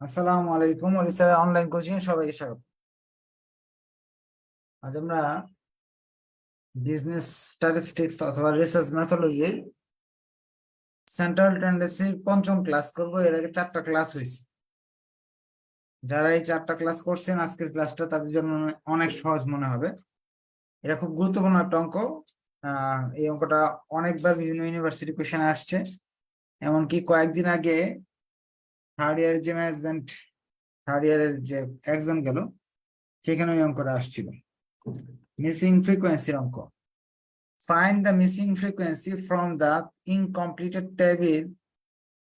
আসসালামু আলাইকুম Odisha online coaching সবাইকে স্বাগত। আজ আমরা বিজনেস স্ট্যাটিস্টিক্স অথবা রিসার্চ মেথোলজির সেন্ট্রাল টেন্ডেন্সির পঞ্চম ক্লাস করব। এর আগে 4টা ক্লাস হয়েছে। যারা এই 4টা ক্লাস করছেন আজকের ক্লাসটা তাদের জন্য অনেক সহজ মনে হবে। এটা খুব গুরুত্বপূর্ণ একটা অঙ্ক। এই অঙ্কটা অনেকবার বিভিন্ন ইউনিভার্সিটি কোয়েশনে আসছে। এমনকি কয়েকদিন আগে থার্ড ইয়ারের যে এক্সাম গেল সেখানে ওই অঙ্কটা আসছিল, মিসিং ফ্রিকোয়েন্সির অঙ্ক। Find the missing frequency from the incompleted table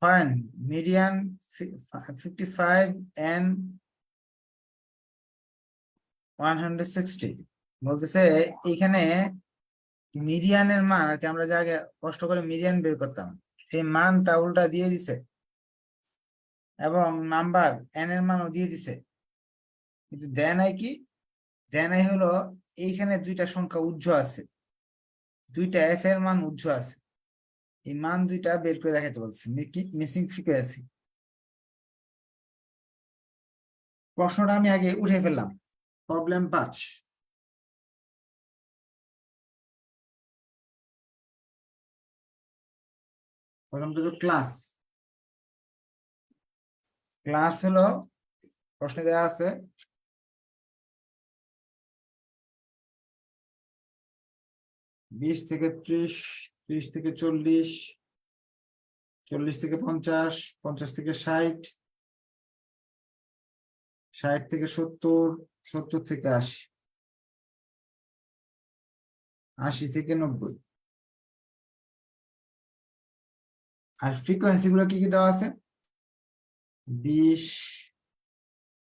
when median 55 and 160 বলতেছে এখানে মিডিয়ানের মান আর কি, আমরা যা আগে কষ্ট করে মিডিয়ান বের করতাম সেই মানটা উল্টা দিয়ে দিছে এবং নাম্বার এন এর মানও দিয়ে দিছে, কিন্তু দেয় নাই কি, দেয় নাই হলো এইখানে দুইটা সংখ্যা উজ্জ আছে, দুইটা এফ এর মান উজ্জ আছে। এই মান দুইটা বের করে দেখাতে বলছে মিসিং ফ্রিকোয়েন্সি। প্রশ্নটা আমি আগে উঠে ফেললাম। প্রবলেম 5, প্রথমটা তো ক্লাস। ক্লাস হলো প্রশ্নে দেওয়া আছে 20 থেকে 30, 30 থেকে 40, 40 থেকে 50, 50 থেকে 60, 60 থেকে 70, 70 থেকে 80, 80 থেকে 90। আর ফ্রিকোয়েন্সি গুলো কি কি দেওয়া আছে? 20,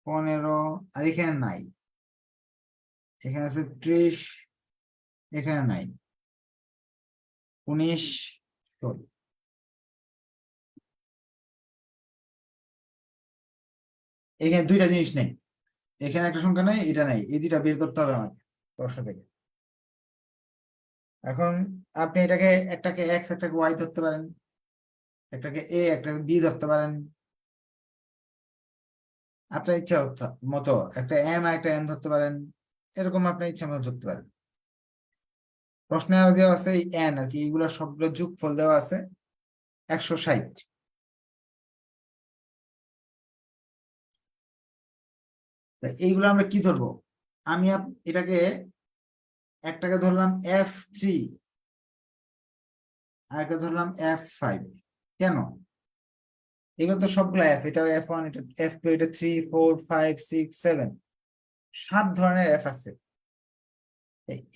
15, আর এখানে নাই, এখানে আছে 30, এখানে নাই, 19, 16। এখানে দুইটা জিনিস নেই, এখানে একটা সংখ্যা নেই, এটা নাই, এই দুইটা বের করতে হবে আমাকে প্রশ্ন থেকে। এখন আপনি একটাকে এক্স একটাকে ওয়াই ধরতে পারেন, একটাকে এ একটাকে বি ধরতে পারেন, আপনার ইচ্ছা মতো একটা এম আর একটা এন ধরতে পারেন, এরকম আপনার ইচ্ছা মতো ধরতে পারেন। প্রশ্নে আরো দেওয়া আছে এই এন আর কি, এইগুলো সবগুলো যোগফল দেওয়া আছে 160। এইগুলো আমরা কি ধরবো? আমি এটাকে একটাকে ধরলাম F3 আর একটা ধরলাম F5। কেন? এগুলো তো সবগুলো এফ, এটা F1, এটা F2, এটা 3, 4, 5, 6, 7, 7 ধরনের এফ আছে।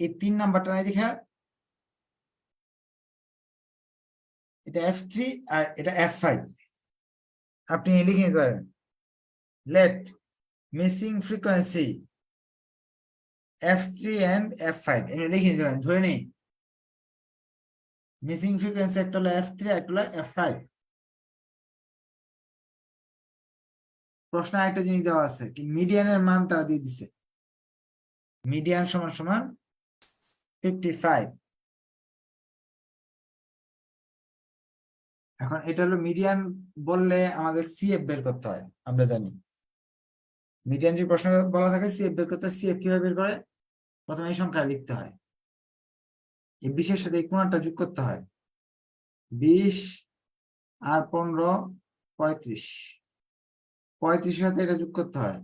এই 3 নাম্বারটা নাই দেখা, এটা F3 আর এটা F5। আপনি লিখে নিতে পারেন late missing frequency F3 and F5, এটা লিখে নিতে পারেন। ধরে নেই মিসিং ফ্রিকোয়েন্সি একটা হলো F3 একটা হলো F5। প্রশ্নে একটা জিনিস দেওয়া আছে কি, মিডিয়ানের মান তারা দিয়ে দিছে, মিডিয়ান সমান সমান 55। এখন এটা হলো মিডিয়ান বললে আমাদের সিএফ বের করতে হয়, আমরা জানি মিডিয়ান যে প্রশ্ন বলা থাকে সিএফ বের করতে হয়। সিএফ কিভাবে বের করে? প্রথমে এই সংখ্যা লিখতে হয়, এই 20-এর সাথে এই কোণাটা যোগ করতে হয়, 20 আর 15, 35, 35-এর সাথে এটা যোগ করতে হয়,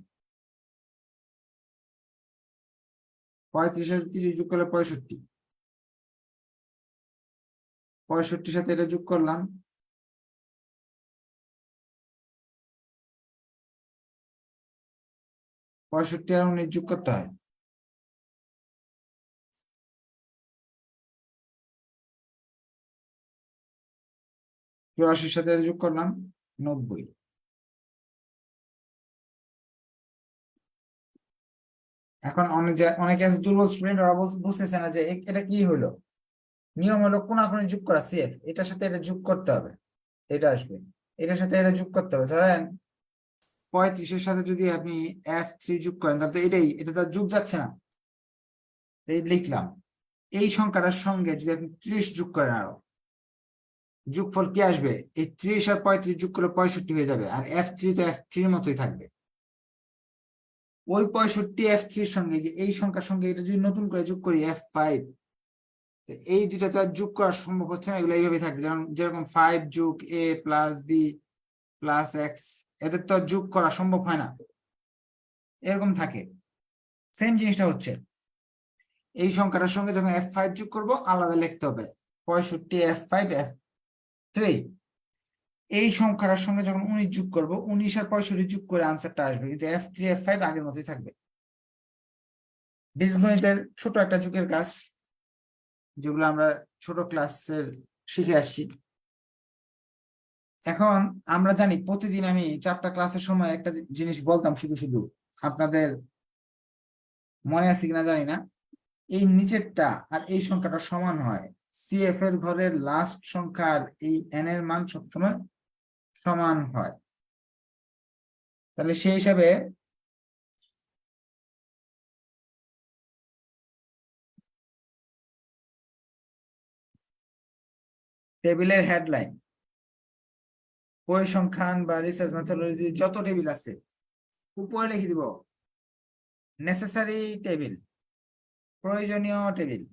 35-এর সাথে 30 যোগ করলে 65, 65-র সাথে এটা যোগ করলাম, 65 আর 19 যোগ করতে হয়, 84-র সাথে এটা যোগ করলাম 90। এখন অনেকে আছে দুর্বল স্টুডেন্ট, ওরা বুঝতেছে না যে এটা কি হলো। নিয়ম হলো কোনাকুনি যোগ করা, সিএফ এটার সাথে এটা যোগ করতে হবে, এটা আসবে, এটার সাথে এটা যোগ করতে হবে। ধরেন 35-এর সাথে যদি আপনি F3 যোগ করেন তাহলে তো এটা তো যোগ যাচ্ছে না, এই লিখলাম। এই সংখ্যাটার সঙ্গে যদি আপনি 30 যোগ করেন আরো, যোগফল কি আসবে? এই 30 আর 35 যোগ করে 65 হয়ে যাবে, আর F3 তো F3 মতোই থাকবে। ওই 65 F3 সঙ্গে যে এই সংখ্যার সঙ্গে এটা যদি নতুন করে যোগ করি F5, এই দুটা তো আর যোগ করা সম্ভব হচ্ছে না, এগুলো এইভাবে থাকবে। যেরকম 5 যোগ A plus B plus X, এদের তো আর যোগ করা সম্ভব হয় না, এরকম থাকে। সেম জিনিসটা হচ্ছে এই সংখ্যাটার সঙ্গে যখন F5 যোগ করব আলাদা লিখতে হবে, 65 F5 F3। এই সংখ্যাটার সঙ্গে যখন 19 যোগ করব, 19 আর 65 যোগ করে আনসারটা আসবে, কিন্তু F3 F5 আগের মতোই থাকবে। বীজগণিতের ছোট একটা যুগের কাজ, যেগুলো আমরা ছোট ক্লাসের শিখে আসছি। এখন আমরা জানি প্রতিদিন আমি 4টা ক্লাসের সময় একটা জিনিস বলতাম শুধু শুধু, আপনাদের মনে আছে কিনা জানি না, এই নিচেরটা আর এই সংখ্যাটা সমান হয়, CF এর ঘরের লাস্ট সংখ্যার এই n এর মান সবসময় সমান হয়। তাহলে সেই হিসাবে টেবিলের হেডলাইন, পরিসংখ্যান বা রিসার্চ মেথোডলজি যত টেবিল আছে উপরে লিখে দিব নেসেসারি টেবিল, প্রয়োজনীয় টেবিল।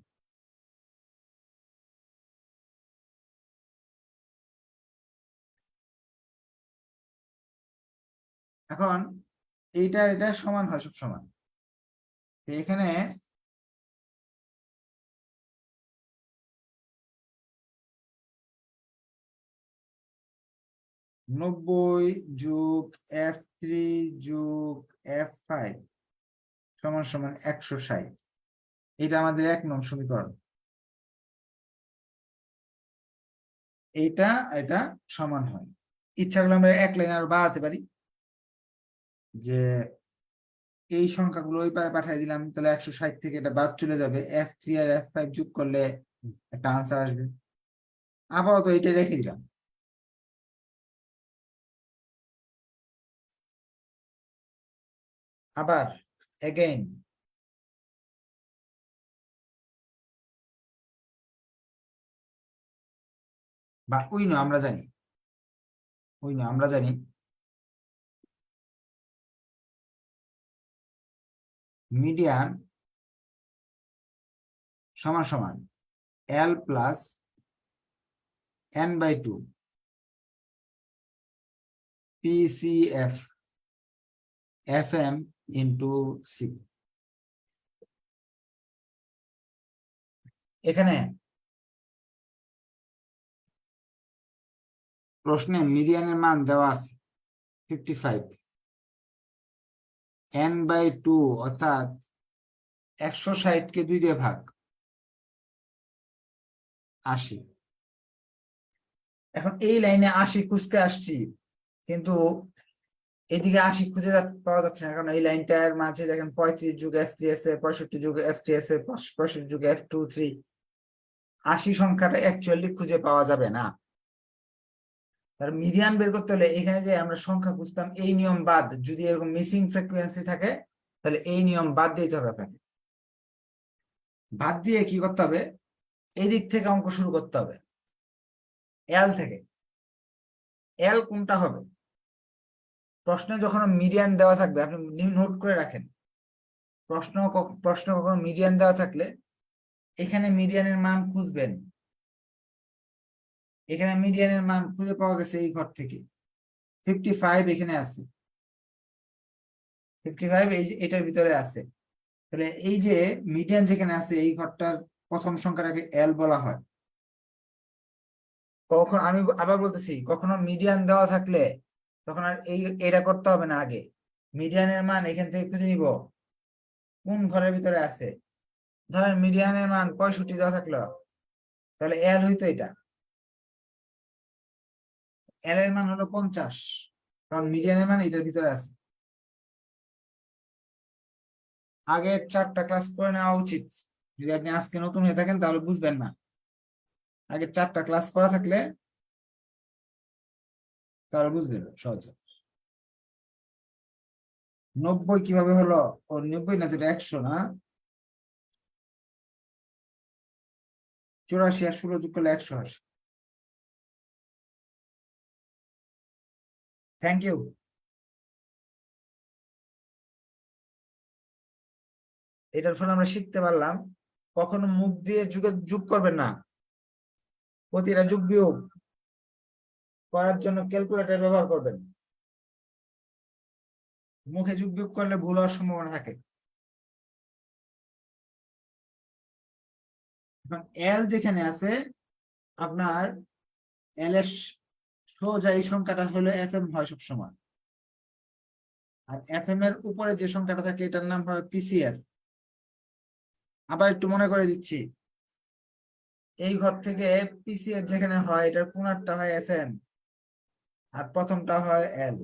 এখন এটা সমান হয় সব সমান। এখানে 90 যোগ F3 যোগ F5 সমান সমান 160, এটা আমাদের 1 নং সমীকরণ। এটা সমান হয়। ইচ্ছা করলে আমরা এক লাইন আরো বাড়াতে পারি, যে এই সংখ্যাগুলো ওই পারে পাঠিয়ে দিলাম, তাহলে 160 থেকে এটা বাদ চলে যাবে, F3 আর F5 যোগ করলে একটা আনসার আসবে। আপাতত এটা রেখে দিলাম। আবার এগেইন বা আমরা জানি মিডিয়ান সমান সমান L plus n/2 PCF FM into C। এখানে প্রশ্নে মিডিয়ানের মান দেওয়া আছে 55, n/2 অর্থাৎ 160 কে 2 দিয়ে ভাগ, 80। এখন এই লাইনে 80 খুঁজতে আসছি, কিন্তু এদিকে 80 খুঁজে পাওয়া যাচ্ছে না, কারণ এই লাইনটার মাঝে দেখেন 35 যুগ F3 আছে, 65 যুগ F3 আছে, 65 যুগ F2 3, 80 সংখ্যাটা অ্যাকচুয়ালি খুঁজে পাওয়া যাবে না। তার মিডিয়ান বের করতে হলে এখানে যে আমরা সংখ্যা খুঁজতাম এই নিয়ম বাদ, যদি এরকম মিসিং ফ্রিকোয়েন্সি থাকে তাহলে এই নিয়ম বাদ দিতে হবে আপনাকে। বাদ দিয়ে কি করতে হবে, এই দিক থেকে অঙ্ক শুরু করতে হবে, এল থেকে। এল কোনটা হবে? প্রশ্নে যখন মিডিয়ান দেওয়া থাকবে আপনি নোট করে রাখেন, প্রশ্ন কখনো মিডিয়ান দেওয়া থাকলে এখানে মিডিয়ানের মান খুঁজবেন। এখানে মিডিয়ানের মান খুঁজে পাওয়া গেছে এই ঘর থেকে, 55 এখানে আছে, 55 এটার ভিতরে আছে। তাহলে এই যে মিডিয়ান যেখানে আছে এই ঘরটার প্রথম সংখ্যাটাকে এল বলা হয়। কখন আমি আবার বলতেছি, কখনো মিডিয়ান দেওয়া থাকলে তখন আর এটা করতে হবে না, আগে মিডিয়ানের মান এখান থেকে খুঁজে নিব কোন ঘরের ভিতরে আছে। ধরেন মিডিয়ানের মান 65 দেওয়া থাকলো, তাহলে এল হইতো এটা, এল এর মান হলো 50, কারণ মিডিয়ানের মান এটার ভিতরে আছে। আগে 4টা ক্লাস করে নেওয়া উচিত, যদি আপনি আজকে নতুন হয়ে থাকেন তাহলে বুঝবেন না। আগে 4টা ক্লাস করা থাকলে তাহলে বুঝবেন সহজে। 90 কিভাবে হলো? ও 90 না, যেটা 100 না, 84 আর 16 যোগ করলে 180। Thank you. এটার ফলে আমরা শিখতে পারলাম কখনো মুখ দিয়ে যোগ করবেন না, প্রতিটা যোগ বিয়োগ করার জন্য ক্যালকুলেটর ব্যবহার করবেন। মুখে যোগ বিয়োগ করলে ভুল হওয়ার সম্ভাবনা থাকে। এখন এল যেখানে আছে আপনার এল এর সোজা এই সংখ্যাটা হলো এফ এম হয় সবসময়, আর এফ এম এর উপরে যে সংখ্যাটা থাকে এটার নাম হয় পিসিআর। আবার একটু মনে করে দিচ্ছি, এই ঘর থেকে পিসিআর যেখানে হয় এটার কোণারটা হয় এফ এম আর প্রথমটা হয় এল।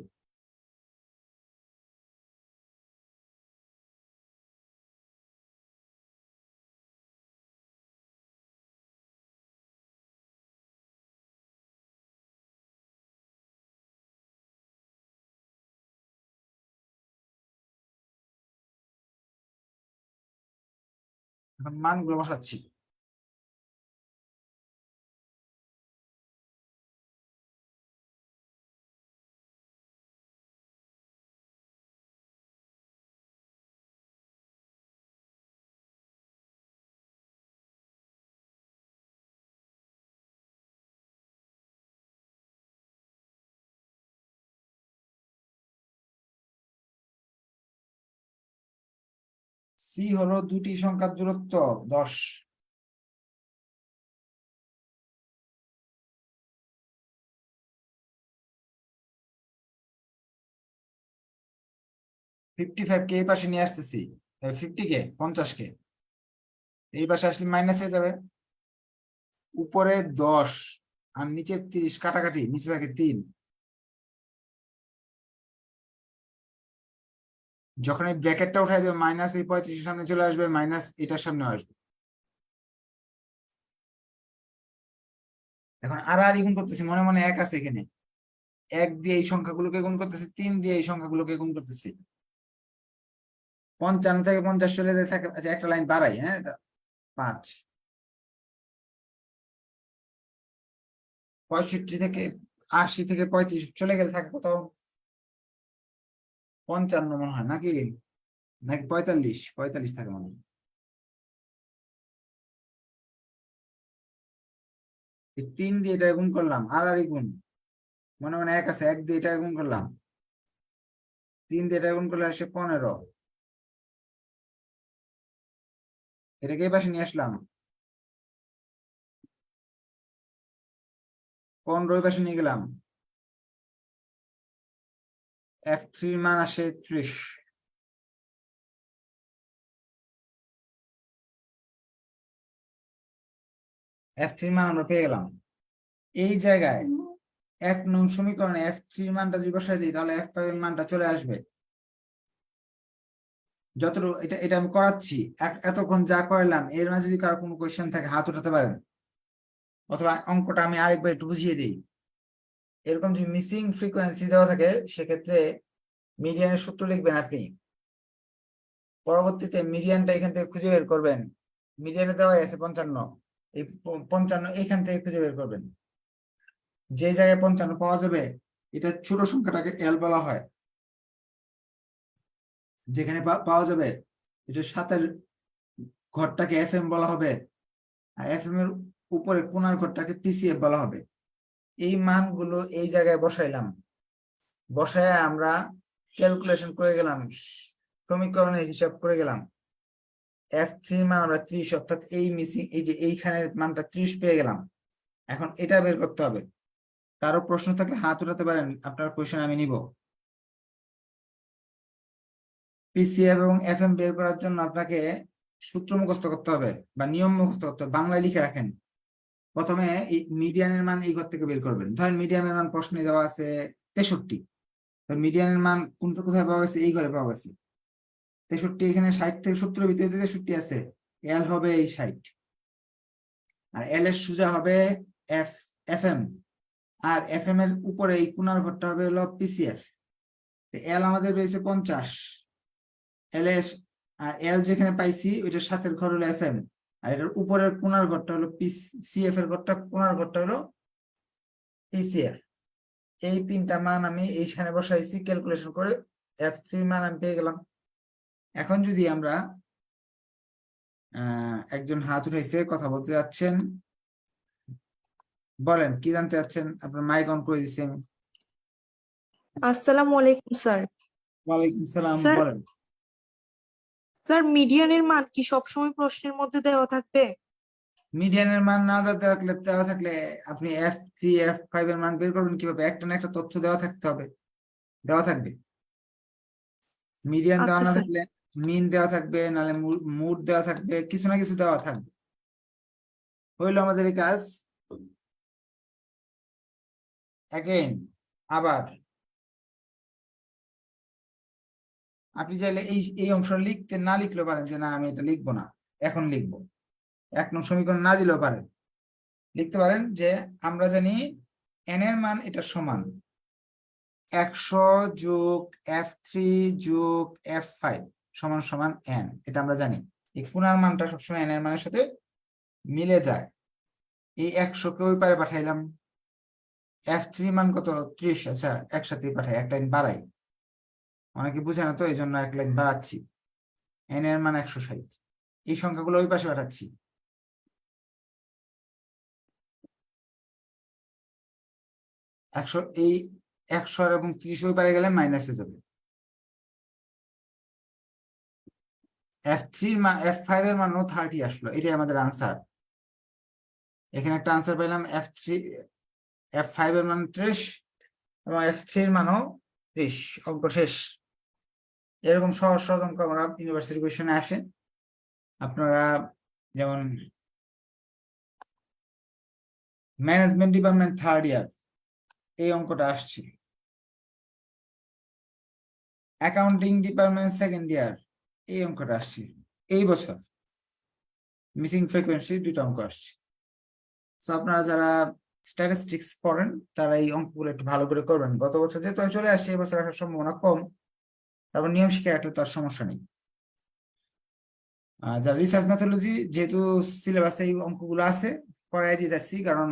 এখন মানগুলো বসাচ্ছি। সি হলো দুটি সংখ্যার দূরত্ব 10। ফিফটি ফাইভ কে এই পাশে নিয়ে আসতেছি, 50 কে 50 কে এই পাশে আসলে মাইনাস হয়ে যাবে। উপরে 10 আর নিচে 30, কাটাকাটি, নিচে থাকে 3। যখন এই ব্র্যাকেটটা উঠাই দেবে মাইনাস এই 35 সামনে চলে আসবে, মাইনাস এটার সামনে আসবে। এখন আর গুণ করতেছি, মনে মনে এক আছে এখানে, 1 দিয়ে এই সংখ্যাগুলোকে গুণ করতেছি, 3 দিয়ে এই সংখ্যাগুলোকে গুণ করতেছি। 55 থেকে 50 চলে যেতে থাকে। আচ্ছা একটা লাইন বাড়াই, হ্যাঁ 5। 65 থেকে 80 থেকে 35 চলে গেলে থাকে কত? 55 মনে হয়, নাকি নাকি 45 থাকে মনে হয়। 3 দিয়ে এটা গুণ করলাম, আর গুণ, মনে মনে এক আছে, 1 দিয়ে এটা গুণ করলাম, 3 দিয়ে এটা গুণ করলে আসে 15। এটাকে এই পাশে নিয়ে আসলাম, 15 ওই পাশে নিয়ে গেলাম, F3 মান আসে 30। F3 মান আমরা পেয়ে গেলাম। এই জায়গায় 1 নং সমীকরণে F3 মানটা যদি বসাই দিই তাহলে F5 এর মানটা চলে আসবে। যতটুকু এটা এটা আমি করাচ্ছি, এতক্ষণ যা করলাম এর মাঝে যদি কারো কোনো কোয়েশ্চেন থাকে হাত উঠাতে পারেন, অথবা অঙ্কটা আমি আরেকবার একটু বুঝিয়ে দিই। এরকম যদি মিসিং ফ্রিকোয়েন্সি দেওয়া থাকে সেক্ষেত্রে মিডিয়ানের সূত্র লিখবেন আপনি, পরবর্তীতে মিডিয়ানটা এখান থেকে খুঁজে বের করবেন। মিডিয়ানে দেওয়া আছে 55, এই 55 এখান থেকে খুঁজে বের করবেন। যে জায়গায় 55 পাওয়া যাবে এটা ছোট সংখ্যাটাকে এল বলা হয়। যেখানে পাওয়া যাবে এটা সাতের ঘরটাকে এফ এম বলা হবে, আর এফ এম এর উপরে কোনার ঘরটাকে পিসিএফ বলা হবে। এই মানগুলো এই জায়গায় বসাইলাম, বসায় আমরা ক্যালকুলেশন করে গেলাম, সমীকরণের হিসাব করে গেলাম। F3 মান আমরা 30, অর্থাৎ এই মিসিং এই যে এইখানের মানটা 30 পেয়ে গেলাম। এখন এটা বের করতে হবে। কারো প্রশ্ন থাকলে হাত উঠাতে পারেন, আপনার কোয়েশ্চেন আমি নিব। পিসিএফ এবং এফএম বের করার জন্য আপনাকে সূত্র মুখস্থ করতে হবে বা নিয়ম মুখস্থ করতে হবে, বাংলায় লিখে রাখেন। প্রথমে এই মিডিয়ানের মান এই ঘর থেকে বের করবেন। ধরেন মিডিয়ানের মান প্রশ্নে দেওয়া আছে 63, মিডিয়ানের মান কোথায় পাওয়া গেছে? এই ঘরে পাওয়া গেছে 63। এখানে 60 থেকে 70 ভিতরে 63 আছে, এল হবে এই 60, আর এল এর সোজা হবে এফ এম, আর এফ এম এর উপরে এই কোনার ঘরটা হবে হলো পিসিএফ। এল আমাদের রয়েছে 50, এল এর আর এল যেখানে পাইছি ওইটার সাথের ঘর হলো এফ এম, আর এটার উপরের কোনার ঘরটা হলো পিসিএফ এর ঘরটা, কোনার ঘরটা হলো পিসিএফ। এই তিনটা মান আমি এইখানে বসাইছি, ক্যালকুলেশন করে f3 মান আমি পেয়ে গেলাম। এখন যদি আমরা একজন হাত উঠাইছে, কথা বলতে যাচ্ছেন, বলেন কি জানতে চাচ্ছেন? আপনার মাইক অন করে দিচ্ছি আমি। আসসালামু আলাইকুম স্যার। ওয়ালাইকুম সালাম, স্যার বলেন। স্যার মিডিয়ানের মান কি সবসময় প্রশ্নের মধ্যে দেওয়া থাকবে? মিডিয়ানের মান না দেওয়া থাকলে আপনি f3 f5 এর মান বের করবেন কিভাবে? একটা না একটা তথ্য দেওয়া থাকতে হবে, দেওয়া থাকবে। মিডিয়ান দেওয়া আচ্ছা না স্যার। থাকলে মিন দেওয়া থাকবে, নাহলে মুড দেওয়া থাকবে, কিছু না কিছু দেওয়া থাকবে। হইলো আমাদের এই কাজ। অ্যাগেইন, আবার আপনি চাইলে এই এই অংশ লিখতে না লিখলেও পারেন, যে না আমি এটা লিখবো না, এখন লিখবো। 1 নং সমীকরণ না দিলেও পারেন, লিখতে পারেন যে আমরা জানি n এর মান এটা সমান 100 যোগ f3 যোগ f5 সমান সমান n, এটা আমরা জানি। এই কোণার মানটা সবসময় n এর মানের সাথে মিলে যায়। এই 100 কে ওই পারে পাঠাইলাম, f3 মান কত 30, আচ্ছা একসাথে পাঠাই, এক লাইন বাড়াই, অনেকে বুঝে না তো এই জন্য এক লাইন বাড়াচ্ছি। n এর মান 160, এই সংখ্যাগুলো ওই পাশে পাঠাচ্ছি। 100, এই 100 এবং 30 ওই পারে গেলে মাইনাস হয়ে যাবে। f3 এর মান, f5 এর মানও 30 আসলো, এটাই আমাদের আনসার। এখানে একটা আনসার পেলাম, f5 এর মান 30 এবং f3 এর মানও 30। অঙ্ক শেষ। এরকম সহজ সহজ অঙ্ক আমরা ইউনিভার্সিটি কোয়েশনে আসে। আপনারা যেমন ম্যানেজমেন্ট ডিপার্টমেন্ট 3rd ইয়ার, এই অঙ্কটা আসছে। অ্যাকাউন্টিং ডিপার্টমেন্ট 2nd ইয়ার, এই অঙ্কটা আসছে এই বছর। মিসিং ফ্রিকোয়েন্সি 2টা অঙ্ক আসছে। তো আপনারা যারা স্ট্যাটিস্টিক্স পড়েন তারা এই অঙ্কগুলো একটু ভালো করে করবেন। গত বছর যেহেতু চলে আসছে, এবছর আসার সম্ভাবনা কম, তারপর নিয়ম শিখে রাখলে তো আর সমস্যা নেই। যারা রিসার্চ মেথোলজি, যেহেতু সিলেবাসে এই অঙ্কগুলো আছে, করাই দিয়ে যাচ্ছি, কারণ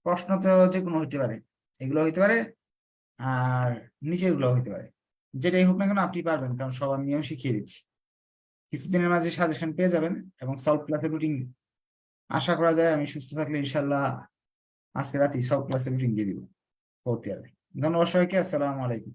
প্রশ্ন তো যে কোনো হইতে পারে, এগুলো হইতে পারে আর নিচের গুলো হইতে পারে, যেটাই হোক না কেন আপনি পারবেন, কারণ সবার নিয়ম শিখিয়ে দিচ্ছি। কিছুদিনের মাঝে সাজেশন পেয়ে যাবেন এবং সলভ ক্লাসের রুটিন আশা করা যায় আমি সুস্থ থাকলে ইনশাল্লাহ আজকে রাতেই সলভ ক্লাসের রুটিন দিয়ে দিব 4th ইয়ারে। ধন্যবাদ সবাইকে, আসসালামু আলাইকুম।